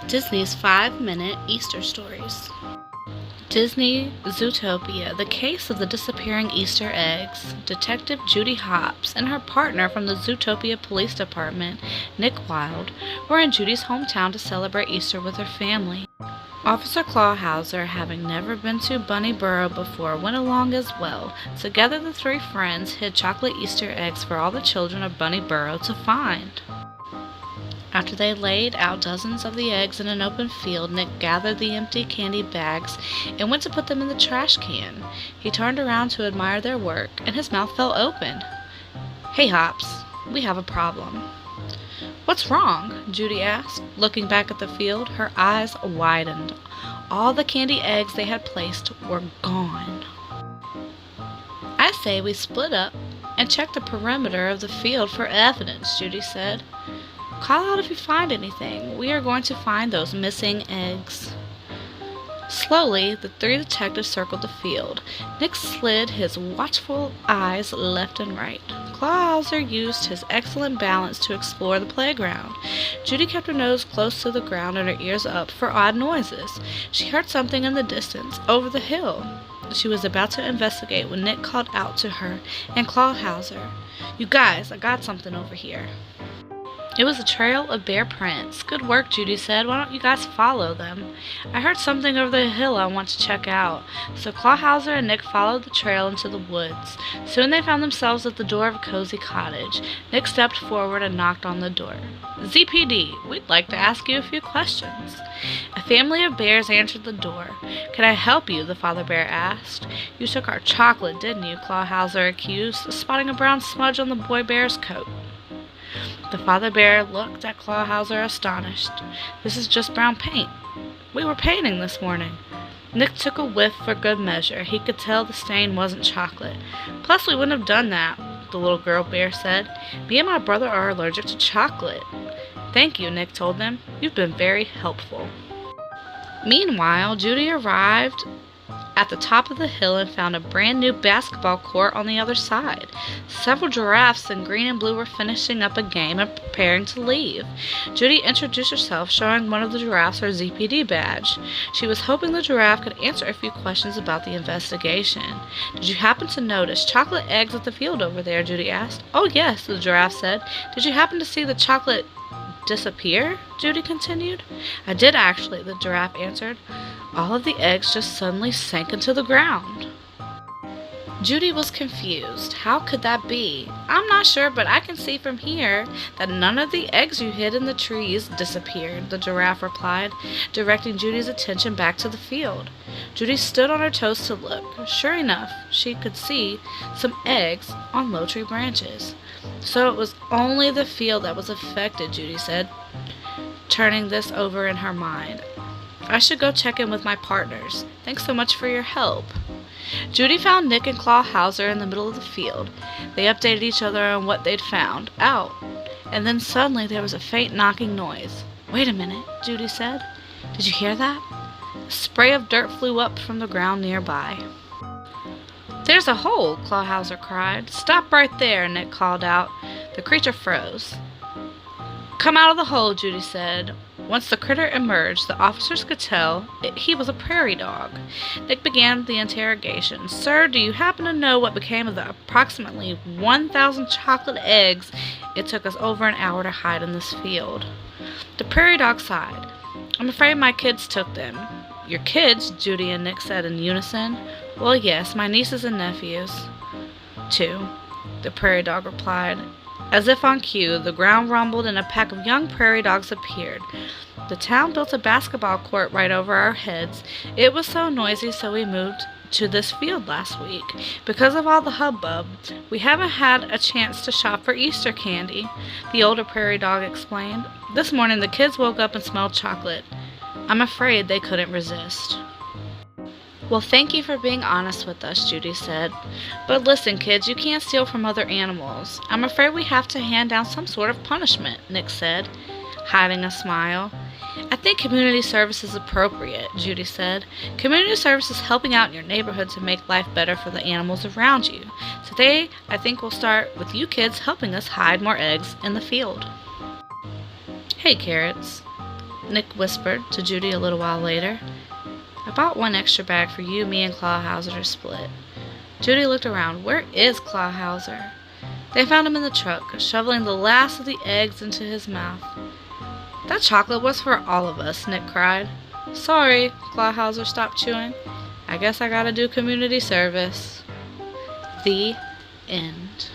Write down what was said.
Disney's 5-minute Easter stories. Disney Zootopia, The Case of the Disappearing Easter Eggs. Detective Judy Hopps and her partner from the Zootopia Police Department, Nick Wilde, were in Judy's hometown to celebrate Easter with her family. Officer Clawhauser, having never been to Bunny Burrow before, went along as well. Together the three friends hid chocolate Easter eggs for all the children of Bunny Burrow to find. After they laid out dozens of the eggs in an open field, Nick gathered the empty candy bags and went to put them in the trash can. He turned around to admire their work, and his mouth fell open. "Hey, Hopps, we have a problem." "What's wrong?" Judy asked, looking back at the field. Her eyes widened. All the candy eggs they had placed were gone. "I say we split up and check the perimeter of the field for evidence," Judy said. "Call out if you find anything. We are going to find those missing eggs." Slowly, the three detectives circled the field. Nick slid his watchful eyes left and right. Clawhauser used his excellent balance to explore the playground. Judy kept her nose close to the ground and her ears up for odd noises. She heard something in the distance, over the hill. She was about to investigate when Nick called out to her and Clawhauser, "You guys, I got something over here." It was a trail of bare prints. "Good work," Judy said. "Why don't you guys follow them?" "I heard something over the hill I want to check out." So Clawhauser and Nick followed the trail into the woods. Soon they found themselves at the door of a cozy cottage. Nick stepped forward and knocked on the door. "ZPD, we'd like to ask you a few questions." A family of bears answered the door. "Can I help you?" the father bear asked. "You took our chocolate, didn't you?" Clawhauser accused, spotting a brown smudge on the boy bear's coat. The father bear looked at Clawhauser astonished. "This is just brown paint. We were painting this morning." Nick took a whiff for good measure. He could tell the stain wasn't chocolate. "Plus, we wouldn't have done that," the little girl bear said. "Me and my brother are allergic to chocolate." "Thank you," Nick told them. "You've been very helpful." Meanwhile, Judy arrived at the top of the hill and found a brand new basketball court on the other side. Several giraffes in green and blue were finishing up a game and preparing to leave. Judy introduced herself, showing one of the giraffes her ZPD badge. She was hoping the giraffe could answer a few questions about the investigation. "Did you happen to notice chocolate eggs at the field over there?" Judy asked. "Oh yes," the giraffe said. "Did you happen to see the chocolate disappear?" Judy continued. "I did actually," the giraffe answered. "All of the eggs just suddenly sank into the ground." Judy was confused. How could that be? "I'm not sure, but I can see from here that none of the eggs you hid in the trees disappeared," the giraffe replied, directing Judy's attention back to the field. Judy stood on her toes to look. Sure enough, she could see some eggs on low tree branches. "So it was only the field that was affected," Judy said, turning this over in her mind. "I should go check in with my partners. Thanks so much for your help." Judy found Nick and Clawhauser in the middle of the field. They updated each other on what they'd found out, and then suddenly there was a faint knocking noise. "Wait a minute," Judy said. "Did you hear that?" A spray of dirt flew up from the ground nearby. "There's a hole!" Clawhauser cried. "Stop right there!" Nick called out. The creature froze. "Come out of the hole," Judy said. Once the critter emerged, the officers could tell he was a prairie dog. Nick began the interrogation. "Sir, do you happen to know what became of the approximately 1,000 chocolate eggs it took us over an hour to hide in this field?" The prairie dog sighed. "I'm afraid my kids took them." "Your kids?" Judy and Nick said in unison. "Well, yes, my nieces and nephews." "Too," the prairie dog replied. As if on cue, the ground rumbled and a pack of young prairie dogs appeared. "The town built a basketball court right over our heads. It was so noisy, so we moved to this field last week. Because of all the hubbub, we haven't had a chance to shop for Easter candy," the older prairie dog explained. "This morning the kids woke up and smelled chocolate. I'm afraid they couldn't resist." "Well, thank you for being honest with us," Judy said. "But listen, kids, you can't steal from other animals. I'm afraid we have to hand down some sort of punishment," Nick said, hiding a smile. "I think community service is appropriate," Judy said. "Community service is helping out in your neighborhood to make life better for the animals around you. Today, I think we'll start with you kids helping us hide more eggs in the field." "Hey, Carrots. Nick whispered to Judy a little while later. "I bought one extra bag for you, me, and Clawhauser to split." Judy looked around. "Where is Clawhauser?" They found him in the truck, shoveling the last of the eggs into his mouth. "That chocolate was for all of us," Nick cried. "Sorry," Clawhauser stopped chewing. "I guess I gotta do community service." The end.